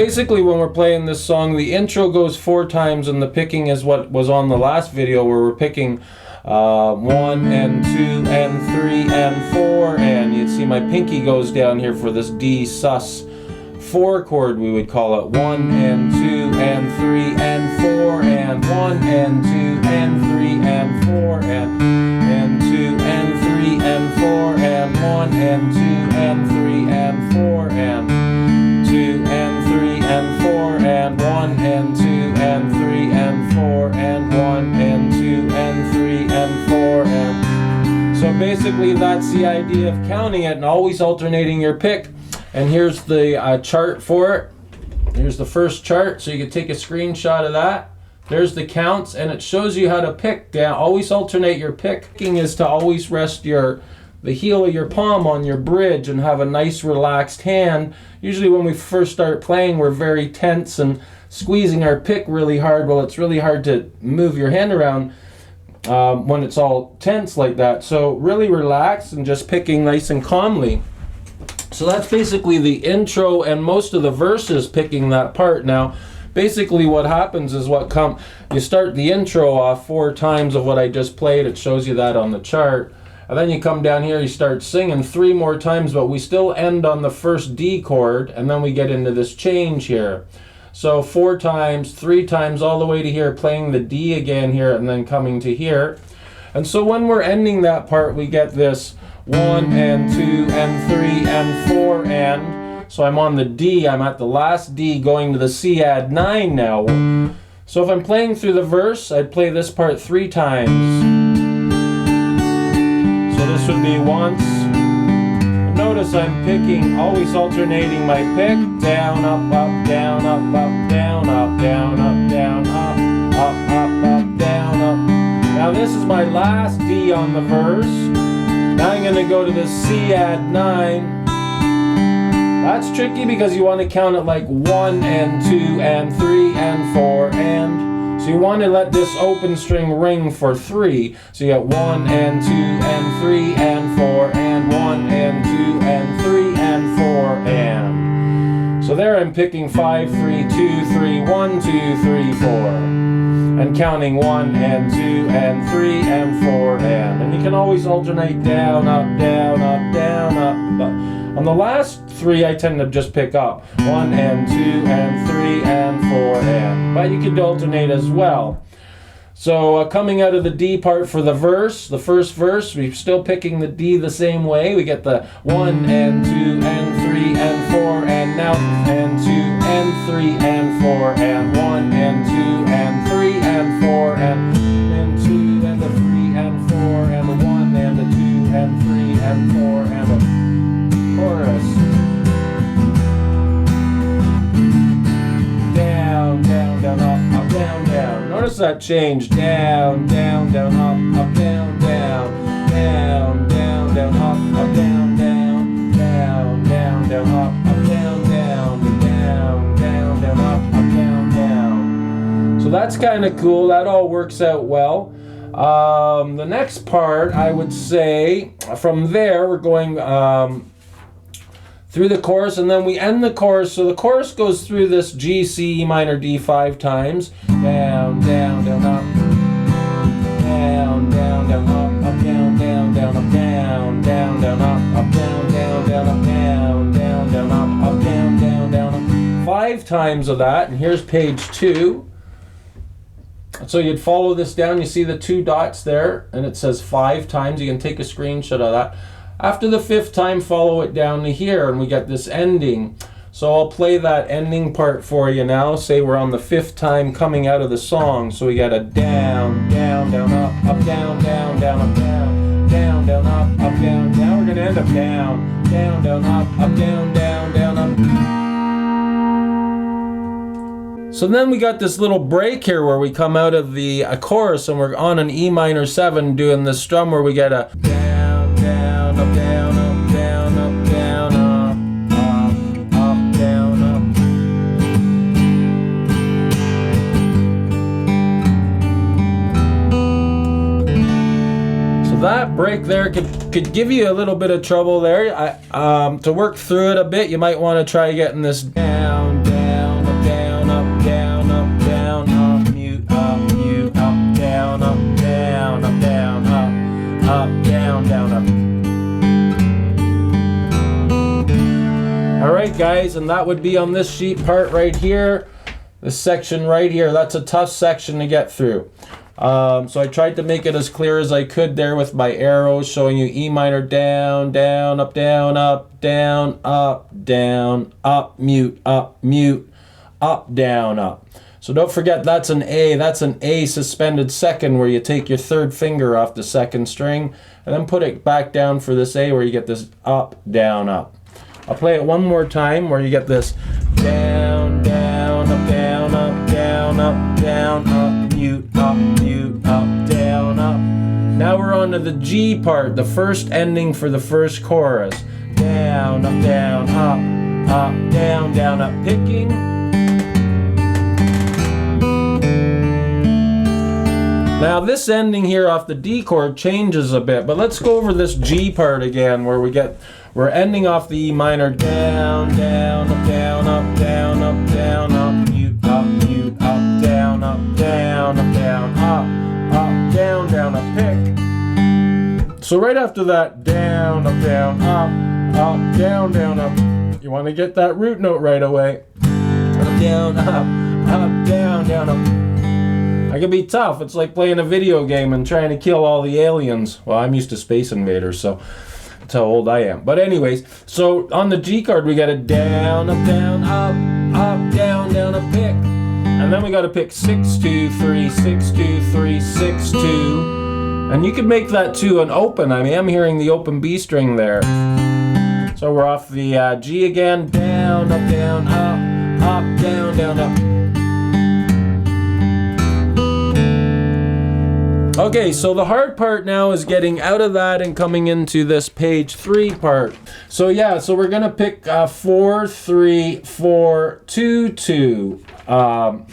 basically when we're playing this song, the intro goes 4 times and the picking is what was on the last video where we're picking 1 and 2 and 3 and 4, and you'd see my pinky goes down here for this D sus 4 chord, we would call it 1 and 2 and 3 and 4 and 1 and 2 and 3 and 4 and 2 and 3 and 4 and 1 and 2 and 3 and 4 and 2 and 3 and 4 and 1 and 2 and 3 and 4 and 1 and 2 and 3 and 4 and so basically that's the idea of counting it and always alternating your pick. And here's the chart for it. Here's the first chart, so you can take a screenshot of that. There's the counts, and it shows you how to pick down. Always alternate your pick. Picking is to always rest the heel of your palm on your bridge and have a nice relaxed hand. Usually when we first start playing, we're very tense and squeezing our pick really hard. Well, it's really hard to move your hand around when it's all tense like that. So really relax and just picking nice and calmly. So that's basically the intro and most of the verses picking that part. Now, basically what happens is you start the intro off 4 times of what I just played. It shows you that on the chart. And then you come down here, you start singing 3 more times, but we still end on the first D chord, and then we get into this change here. So 4 times, 3 times, all the way to here, playing the D again here, and then coming to here. And so when we're ending that part, we get this 1 and 2 and 3 and 4 and, so I'm on the D, I'm at the last D going to the C add 9 now. So if I'm playing through the verse, I'd play this part 3 times. So this would be once. Notice I'm picking, always alternating my pick, down, up, up, down, up, up, down, up, down, up, down, up, up, up, up, down, up. Now this is my last D on the verse. Now I'm going to go to the C add 9. That's tricky because you want to count it like 1 and 2 and 3 and 4 and. So you want to let this open string ring for 3. So you got 1 and 2 and 3 and 4 and 1 and 2 and 3 and 4 and. So there I'm picking 5, 3, 2, 3, 1, 2, 3, 4. And counting 1 and 2 and 3 and 4 and you can always alternate down, up, down, up, down, up, up. On the last 3 I tend to just pick up 1 and 2 and 3 and 4 and, but you could alternate as well. So coming out of the D part for the verse, the first verse, we're still picking the D the same way. We get the 1 and 2 and 3 and 4 and now and 2 and 3 and 4 and 1 and 2 and 3 and 4 and 2 and the 3 and 4 and the 1 and the 2 and 3 and 4 and the chorus. Down, down, down, up, up, down, down. Notice that change. Down, down, down, up, down, down. Down, down, down, up, down, down. Down, down, down, up, down, down. Down, down, down, up, down, down. So that's kind of cool. That all works out well. The next part, I would say, from there, we're going through the chorus, and then we end the chorus. So the chorus goes through this G, C, E minor, D 5 times. Down, down, down, up. Down, down, down, up, down, down, down, up, down, down, down, up, down, down, down, up, down, down, down, up, down, down, down, up. 5 times of that, and here's page 2. So you'd follow this down, you see the 2 dots there, and it says 5 times. You can take a screenshot of that. After the 5th time, follow it down to here, and we get this ending. So I'll play that ending part for you now. Say we're on the 5th time coming out of the song. So we got a down, down, down, up, down, down, down, up, down, down, down, up, down. Now we're going to end up down, down, down, up, down, down, down, up. So then we got this little break here where we come out of the chorus and we're on an E minor 7 doing this strum where we get a down, down, up, down, up, down, up, down, up, down, up. So that break there could give you a little bit of trouble there. To work through it a bit, you might want to try getting this down, down, up, down, down, up. Alright guys, and that would be on this sheet part right here. This section right here, that's a tough section to get through. So I tried to make it as clear as I could there with my arrows showing you E minor, down, down, up, down, up, down, up, down, up, mute, up, down, up. So don't forget that's an A suspended second where you take your third finger off the second string and then put it back down for this A where you get this up, down, up. I'll play it one more time where you get this down, down, up, down, up, down, up, down, up, mute, up, down, up. Now we're on to the G part, the first ending for the first chorus. Down, up, down, down, up, picking. Now this ending here off the D chord changes a bit, but let's go over this G part again where we're ending off the E minor, down, down, up, down, up, down, up, down, up, mute, up, down, up, down, up, down, up, down, down, up, pick. So right after that, down, up, down, down, down, up. You want to get that root note right away. Up, down, down, up. That can be tough. It's like playing a video game and trying to kill all the aliens. Well, I'm used to Space Invaders, so that's how old I am. But anyways, so on the G card we got a down, up, down, up, down, down, up, pick. And then we got to pick 6, 2, 3, 6, 2, 3, 6, 2. And you could make that 2 an open. I mean, I'm hearing the open B string there. So we're off the G again, down, up, down, down, down, up. Okay, so the hard part now is getting out of that and coming into this page 3 part. So yeah, so we're gonna pick 4, 3, 4, 2, 2. And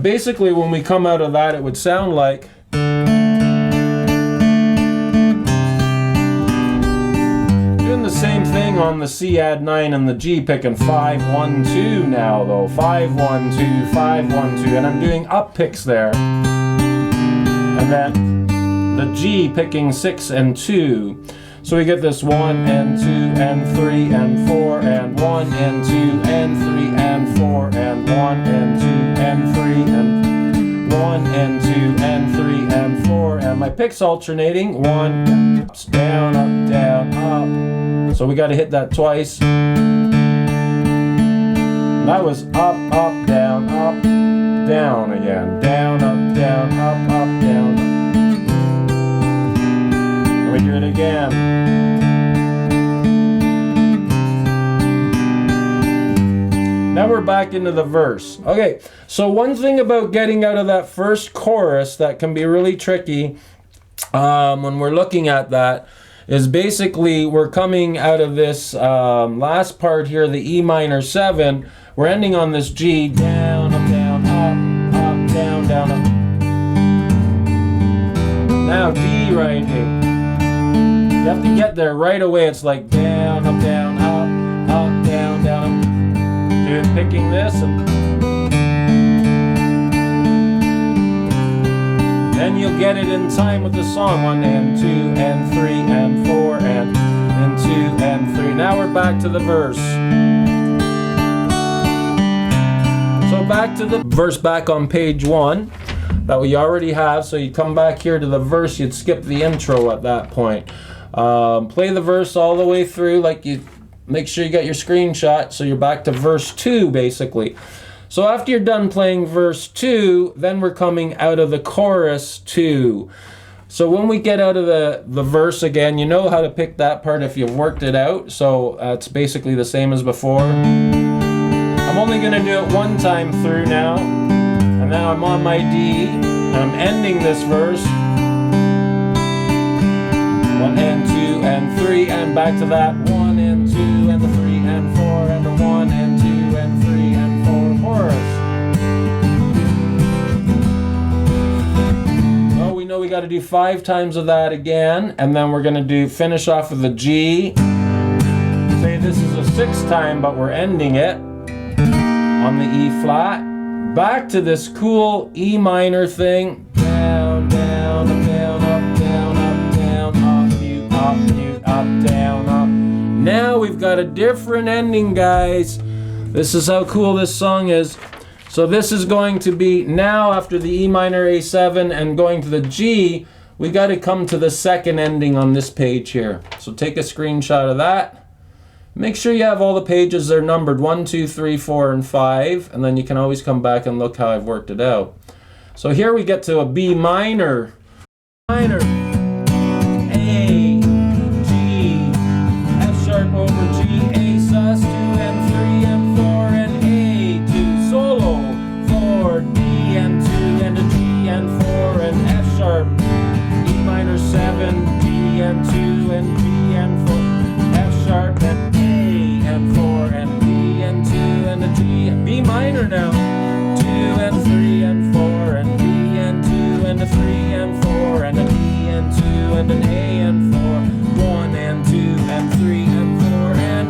basically when we come out of that, it would sound like doing the same thing on the C add 9 and the G, picking 5, 1, 2 now though. 5, 1, 2, 5, 1, 2, and I'm doing up picks there. And then the G picking 6 and 2. So we get this 1 and 2 and 3 and 4 and 1 and 2 and 3 and 4 and 1 and 2 and 3 and 1 and 2 and 3 and 4, and my picks alternating 1 ups, down, up, down, up. So we got to hit that twice. That was up, down, down again, down, up, down, down. And we do it again. Now we're back into the verse. Okay, so one thing about getting out of that first chorus that can be really tricky when we're looking at that is basically we're coming out of this last part here, the E minor 7. We're ending on this G, down, up, down, down, down, up. Now D right here. You have to get there right away. It's like down, up, down, down, down, up. Dude, picking this and then you'll get it in time with the song. 1 and 2 and 3 and 4 and 2 and 3. Now we're back to the verse. So back to the verse, back on page 1 that we already have. So you come back here to the verse, you'd skip the intro at that point. Play the verse all the way through, like you make sure you got your screenshot, so you're back to verse 2 basically. So after you're done playing verse 2, then we're coming out of the chorus 2. So when we get out of the verse again, you know how to pick that part if you've worked it out. So it's basically the same as before. I'm only going to do it one time through now. And now I'm on my D, and I'm ending this verse. 1 and 2 and 3, and back to that 1 and 2 and the 3 and 4 and the 1 and 2 and 3 and 4 chorus. So we know we got to do 5 times of that again, and then we're going to finish off with the G. Say this is a 6th time, but we're ending it on the E flat. Back to this cool E minor thing. Down, down, up, down, up, down, up, down, up. up, down, up. Now we've got a different ending, guys. This is how cool this song is. So this is going to be now after the E minor A7 and going to the G, we got to come to the second ending on this page here. So take a screenshot of that. Make sure you have all the pages, they're numbered 1, 2, 3, 4, and 5, and then you can always come back and look how I've worked it out. So here we get to a B minor, A, G, F sharp over G, A sus, 2 and 3 and 4 and A, 2 solo, 4, D and 2 and a G and 4 and F sharp, E minor 7, D and 2 and G and 4, F sharp and A and 4 and B and 2 and a G, B minor now, 2 and 3 and 4 and B and 2 and a 3 and 4 and a D and 2 and an A and 4, 1 and 2 and 3 and 4 and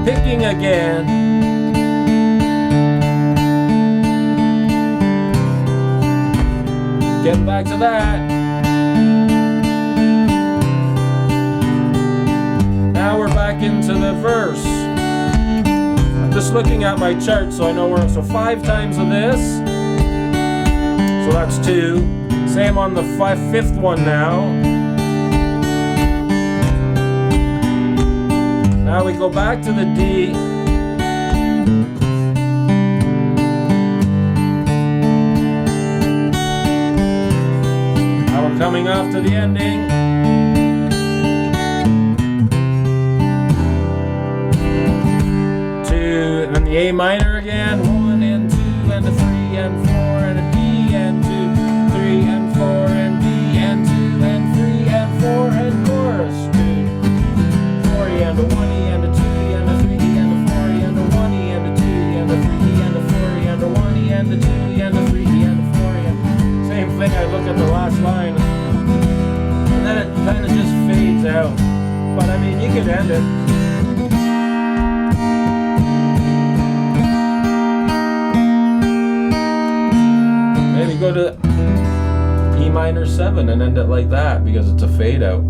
picking again. Get back to that. Now we're back into the verse. I'm just looking at my chart so I know where. So 5 times of this. So that's 2. Same on the 5th one now. Now we go back to the D. Now we're coming off to the ending. And then the A minor again, 1 and 2 and a 3 and 4 and a D and 2, 3 and 4 and B and 2 and 3 and 4 and chorus, 2, 4 E and a 1 E and a 2 E and a 3 E and a 4 E and a 1 E and a 2 E and a 3 E and a 4 E and a 1 E and a 2 E and a 3 E and a 4 E and same thing. I look at the last line and then it kind of just fades out, but I mean you could end it. Maybe go to E minor 7 and end it like that because it's a fade out.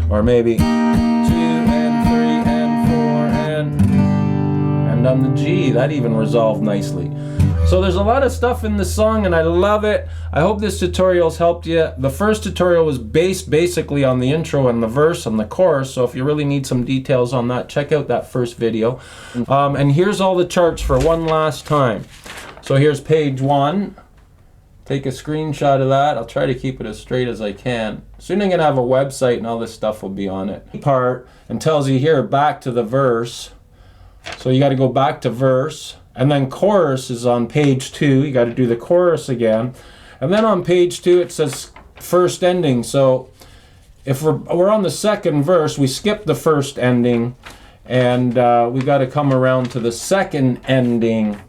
Or maybe 2 and 3 and 4 and on the G. That even resolved nicely. So there's a lot of stuff in this song and I love it. I hope this tutorial's helped you. The first tutorial was based basically on the intro and the verse and the chorus. So if you really need some details on that, check out that first video. And here's all the charts for one last time. So here's page 1. Take a screenshot of that. I'll try to keep it as straight as I can. Soon I'm gonna have a website and all this stuff will be on it. Part and tells you here back to the verse. So you got to go back to verse, and then chorus is on page 2. You got to do the chorus again, and then on page 2 it says first ending. So if we're on the second verse, we skip the first ending, and we got to come around to the second ending.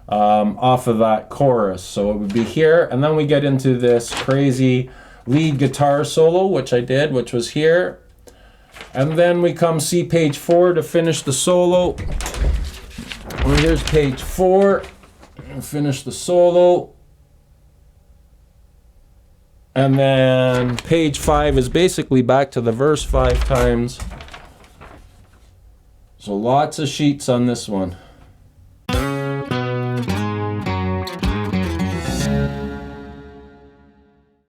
Off of that chorus. So it would be here, and then we get into this crazy lead guitar solo, which I did, which was here, and then we come see page 4 to finish the solo. Well, here's page 4 and finish the solo, and then page 5 is basically back to the verse 5 times. So lots of sheets on this one.